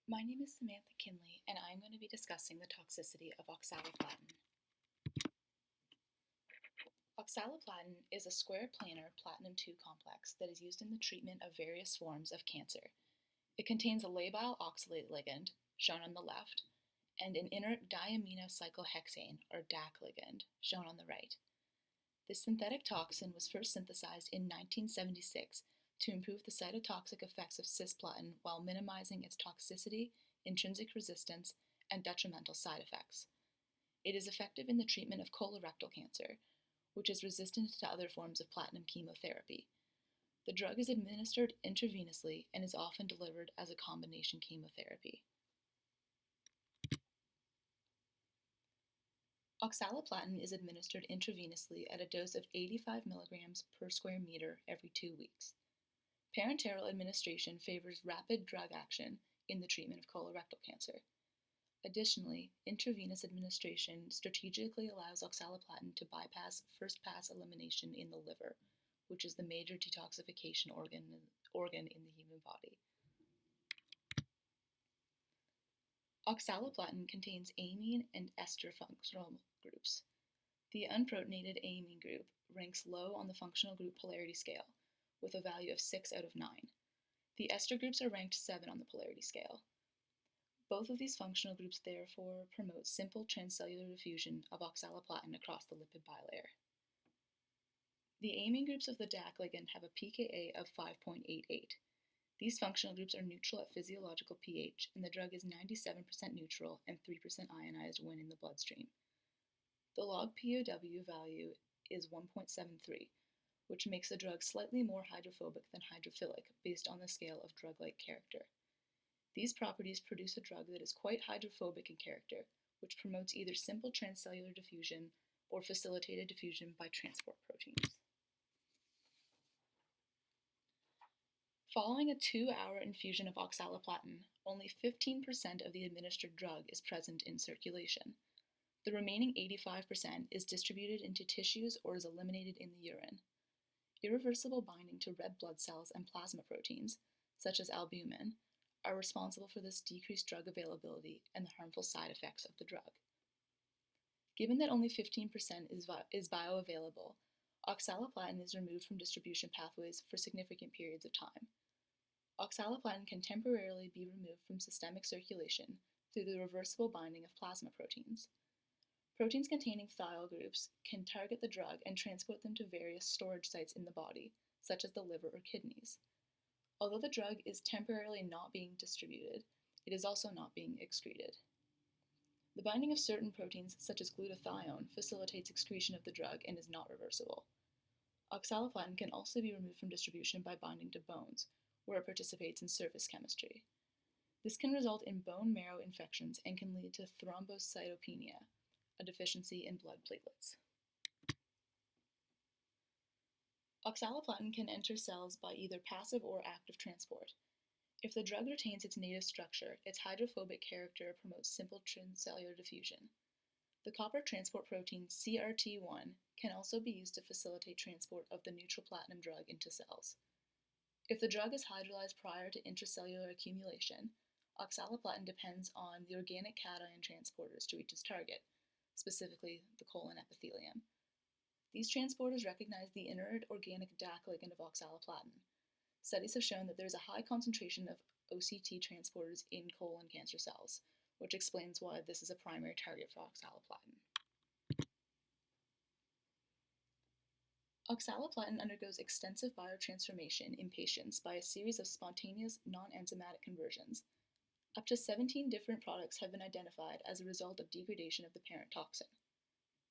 My name is Samantha Kinley, and I'm going to be discussing the toxicity of oxaliplatin. Oxaliplatin is a square planar platinum 2 complex that is used in the treatment of various forms of cancer. It contains a labile oxalate ligand, shown on the left, and an inert diaminocyclohexane, or DAC ligand, shown on the right. This synthetic toxin was first synthesized in 1976 to improve the cytotoxic effects of cisplatin while minimizing its toxicity, intrinsic resistance, and detrimental side effects. It is effective in the treatment of colorectal cancer, which is resistant to other forms of platinum chemotherapy. The drug is administered intravenously and is often delivered as a combination chemotherapy. Oxaliplatin is administered intravenously at a dose of 85 milligrams per square meter every 2 weeks. Parenteral administration favors rapid drug action in the treatment of colorectal cancer. Additionally, intravenous administration strategically allows oxaliplatin to bypass first-pass elimination in the liver, which is the major detoxification organ in the human body. Oxaliplatin contains amine and ester functional groups. The unprotonated amine group ranks low on the functional group polarity scale, with a value of 6 out of 9. The ester groups are ranked 7 on the polarity scale. Both of these functional groups therefore promote simple transcellular diffusion of oxaliplatin across the lipid bilayer. The amine groups of the DAC ligand have a pKa of 5.88. These functional groups are neutral at physiological pH, and the drug is 97% neutral and 3% ionized when in the bloodstream. The log POW value is 1.73, which makes the drug slightly more hydrophobic than hydrophilic based on the scale of drug-like character. These properties produce a drug that is quite hydrophobic in character, which promotes either simple transcellular diffusion or facilitated diffusion by transport proteins. Following a 2-hour infusion of oxaliplatin, only 15% of the administered drug is present in circulation. The remaining 85% is distributed into tissues or is eliminated in the urine. Irreversible binding to red blood cells and plasma proteins, such as albumin, are responsible for this decreased drug availability and the harmful side effects of the drug. Given that only 15% is bioavailable, oxaliplatin is removed from distribution pathways for significant periods of time. Oxaliplatin can temporarily be removed from systemic circulation through the reversible binding of plasma proteins. Proteins containing thiol groups can target the drug and transport them to various storage sites in the body, such as the liver or kidneys. Although the drug is temporarily not being distributed, it is also not being excreted. The binding of certain proteins, such as glutathione, facilitates excretion of the drug and is not reversible. Oxaliplatin can also be removed from distribution by binding to bones, where it participates in surface chemistry. This can result in bone marrow infections and can lead to thrombocytopenia, a deficiency in blood platelets. Oxaliplatin can enter cells by either passive or active transport. If the drug retains its native structure, its hydrophobic character promotes simple transcellular diffusion. The copper transport protein CRT1 can also be used to facilitate transport of the neutral platinum drug into cells. If the drug is hydrolyzed prior to intracellular accumulation, oxaliplatin depends on the organic cation transporters to reach its target, specifically the colon epithelium. These transporters recognize the inert organic DAC ligand of oxaliplatin. Studies have shown that there is a high concentration of OCT transporters in colon cancer cells, which explains why this is a primary target for oxaliplatin. Oxaliplatin undergoes extensive biotransformation in patients by a series of spontaneous non-enzymatic conversions. Up to 17 different products have been identified as a result of degradation of the parent toxin.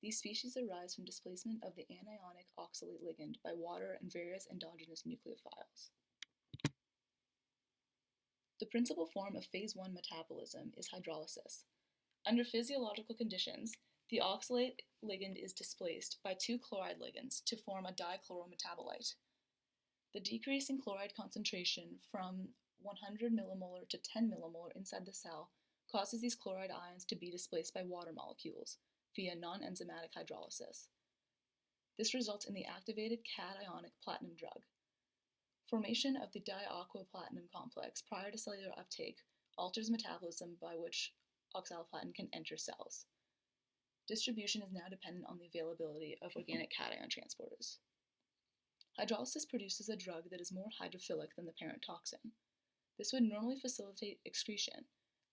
These species arise from displacement of the anionic oxalate ligand by water and various endogenous nucleophiles. The principal form of phase 1 metabolism is hydrolysis. Under physiological conditions, the oxalate ligand is displaced by 2 chloride ligands to form a dichlorometabolite. The decrease in chloride concentration from 100 millimolar to 10 millimolar inside the cell causes these chloride ions to be displaced by water molecules via non-enzymatic hydrolysis. This results in the activated cationic platinum drug. Formation of the diaquoplatinum complex prior to cellular uptake alters metabolism by which oxaliplatin can enter cells. Distribution is now dependent on the availability of organic cation transporters. Hydrolysis produces a drug that is more hydrophilic than the parent toxin. This would normally facilitate excretion.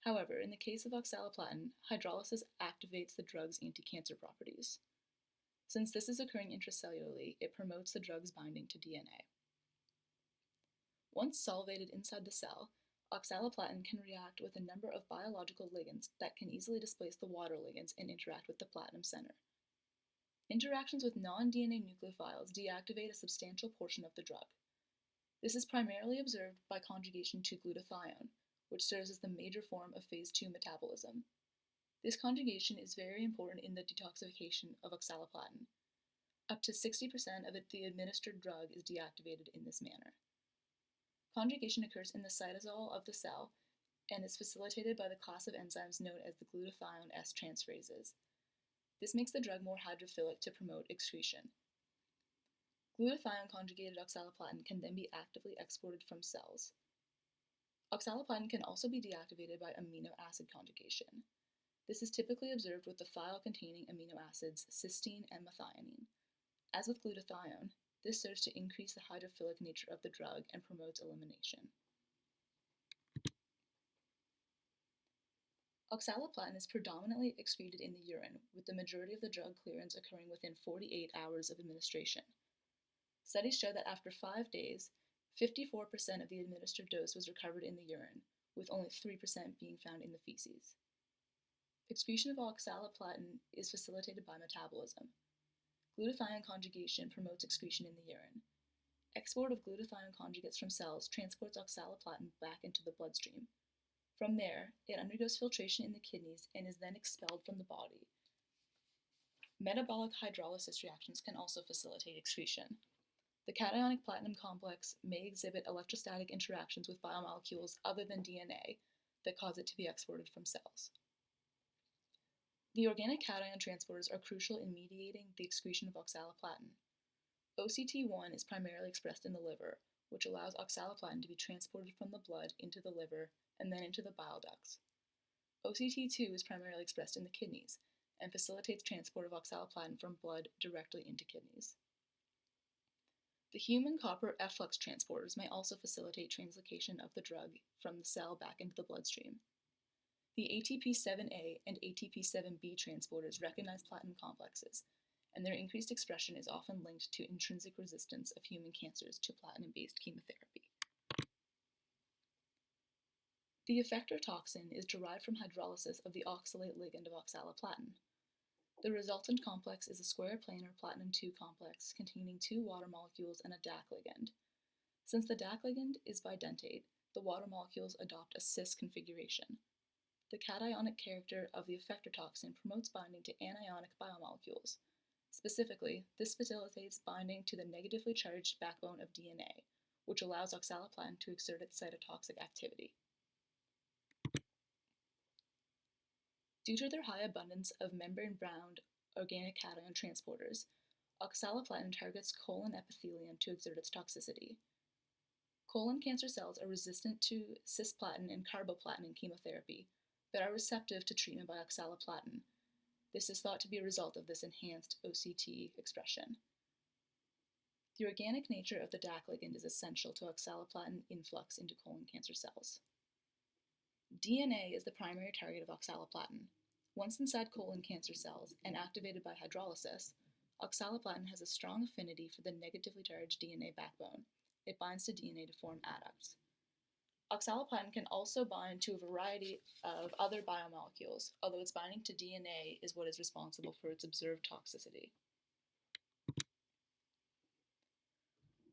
However, in the case of oxaliplatin, hydrolysis activates the drug's anti-cancer properties. Since this is occurring intracellularly, it promotes the drug's binding to DNA. Once solvated inside the cell, oxaliplatin can react with a number of biological ligands that can easily displace the water ligands and interact with the platinum center. Interactions with non-DNA nucleophiles deactivate a substantial portion of the drug. This is primarily observed by conjugation to glutathione, which serves as the major form of phase 2 metabolism. This conjugation is very important in the detoxification of oxaliplatin. Up to 60% of the administered drug is deactivated in this manner. Conjugation occurs in the cytosol of the cell and is facilitated by the class of enzymes known as the glutathione S transferases. This makes the drug more hydrophilic to promote excretion. Glutathione conjugated oxaliplatin can then be actively exported from cells. Oxaliplatin can also be deactivated by amino acid conjugation. This is typically observed with the thiol-containing amino acids cysteine and methionine. As with glutathione, this serves to increase the hydrophilic nature of the drug and promotes elimination. Oxaliplatin is predominantly excreted in the urine, with the majority of the drug clearance occurring within 48 hours of administration. Studies show that after 5 days, 54% of the administered dose was recovered in the urine, with only 3% being found in the feces. Excretion of oxaliplatin is facilitated by metabolism. Glutathione conjugation promotes excretion in the urine. Export of glutathione conjugates from cells transports oxaliplatin back into the bloodstream. From there, it undergoes filtration in the kidneys and is then expelled from the body. Metabolic hydrolysis reactions can also facilitate excretion. The cationic platinum complex may exhibit electrostatic interactions with biomolecules other than DNA that cause it to be exported from cells. The organic cation transporters are crucial in mediating the excretion of oxaliplatin. OCT1 is primarily expressed in the liver, which allows oxaliplatin to be transported from the blood into the liver and then into the bile ducts. OCT2 is primarily expressed in the kidneys and facilitates transport of oxaliplatin from blood directly into kidneys. The human copper efflux transporters may also facilitate translocation of the drug from the cell back into the bloodstream. The ATP7A and ATP7B transporters recognize platinum complexes, and their increased expression is often linked to intrinsic resistance of human cancers to platinum-based chemotherapy. The effector toxin is derived from hydrolysis of the oxalate ligand of oxaliplatin. The resultant complex is a square planar platinum-2 complex containing 2 water molecules and a DAC ligand. Since the DAC ligand is bidentate, the water molecules adopt a cis configuration. The cationic character of the effector toxin promotes binding to anionic biomolecules. Specifically, this facilitates binding to the negatively charged backbone of DNA, which allows oxaliplatin to exert its cytotoxic activity. Due to their high abundance of membrane-bound organic cation transporters, oxaliplatin targets colon epithelium to exert its toxicity. Colon cancer cells are resistant to cisplatin and carboplatin in chemotherapy, but are receptive to treatment by oxaliplatin. This is thought to be a result of this enhanced OCT expression. The organic nature of the DAC ligand is essential to oxaliplatin influx into colon cancer cells. DNA is the primary target of oxaliplatin. Once inside colon cancer cells and activated by hydrolysis, oxaliplatin has a strong affinity for the negatively charged DNA backbone. It binds to DNA to form adducts. Oxaliplatin can also bind to a variety of other biomolecules, although its binding to DNA is what is responsible for its observed toxicity.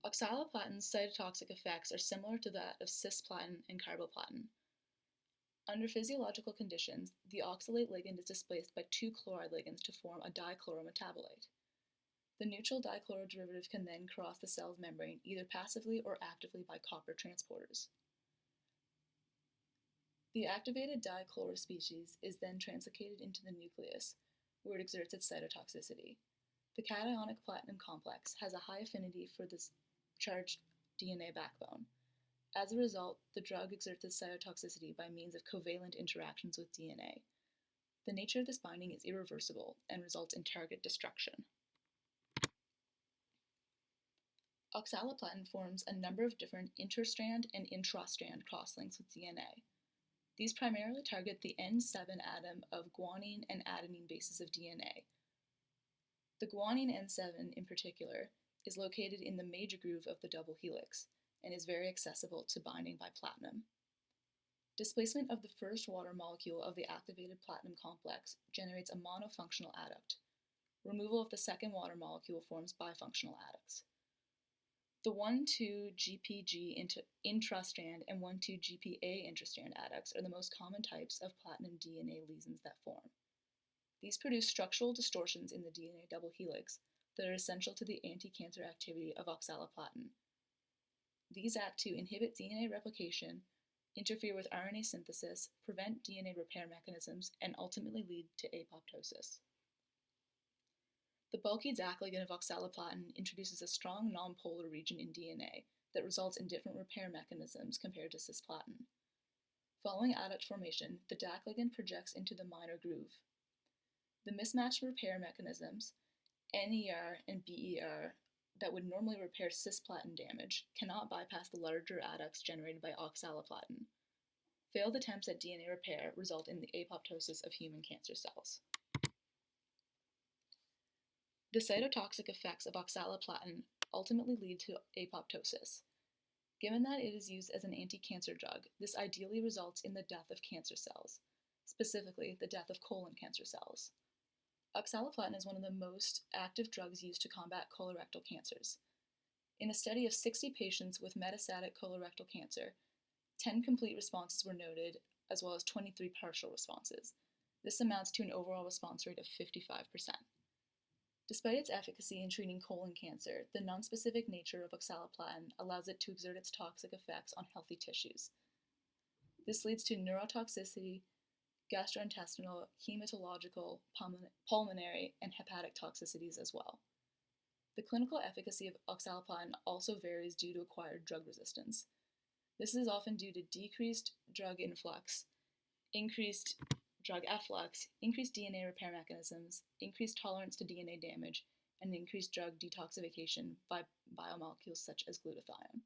Oxaliplatin's cytotoxic effects are similar to that of cisplatin and carboplatin. Under physiological conditions, the oxalate ligand is displaced by 2 chloride ligands to form a dichlorometabolite. The neutral dichloro derivative can then cross the cell's membrane either passively or actively by copper transporters. The activated dichloro species is then translocated into the nucleus, where it exerts its cytotoxicity. The cationic platinum complex has a high affinity for this charged DNA backbone. As a result, the drug exerts its cytotoxicity by means of covalent interactions with DNA. The nature of this binding is irreversible and results in target destruction. Oxaliplatin forms a number of different interstrand and intrastrand crosslinks with DNA. These primarily target the N7 atom of guanine and adenine bases of DNA. The guanine N7 in particular is located in the major groove of the double helix and is very accessible to binding by platinum. Displacement of the first water molecule of the activated platinum complex generates a monofunctional adduct. Removal of the second water molecule forms bifunctional adducts. The 1,2-GPG intrastrand and 1,2-GPA intrastrand adducts are the most common types of platinum DNA lesions that form. These produce structural distortions in the DNA double helix that are essential to the anti-cancer activity of oxaliplatin. These act to inhibit DNA replication, interfere with RNA synthesis, prevent DNA repair mechanisms, and ultimately lead to apoptosis. The bulky DAC ligand of oxaliplatin introduces a strong nonpolar region in DNA that results in different repair mechanisms compared to cisplatin. Following adduct formation, the DAC ligand projects into the minor groove. The mismatched repair mechanisms, NER and BER, that would normally repair cisplatin damage cannot bypass the larger adducts generated by oxaliplatin. Failed attempts at DNA repair result in the apoptosis of human cancer cells. The cytotoxic effects of oxaliplatin ultimately lead to apoptosis. Given that it is used as an anti-cancer drug, this ideally results in the death of cancer cells, specifically the death of colon cancer cells. Oxaliplatin is one of the most active drugs used to combat colorectal cancers. In a study of 60 patients with metastatic colorectal cancer, 10 complete responses were noted, as well as 23 partial responses. This amounts to an overall response rate of 55%. Despite its efficacy in treating colon cancer, the nonspecific nature of oxaliplatin allows it to exert its toxic effects on healthy tissues. This leads to neurotoxicity, gastrointestinal, hematological, pulmonary, and hepatic toxicities as well. The clinical efficacy of oxaliplatin also varies due to acquired drug resistance. This is often due to decreased drug influx, increased drug efflux, increased DNA repair mechanisms, increased tolerance to DNA damage, and increased drug detoxification by biomolecules such as glutathione.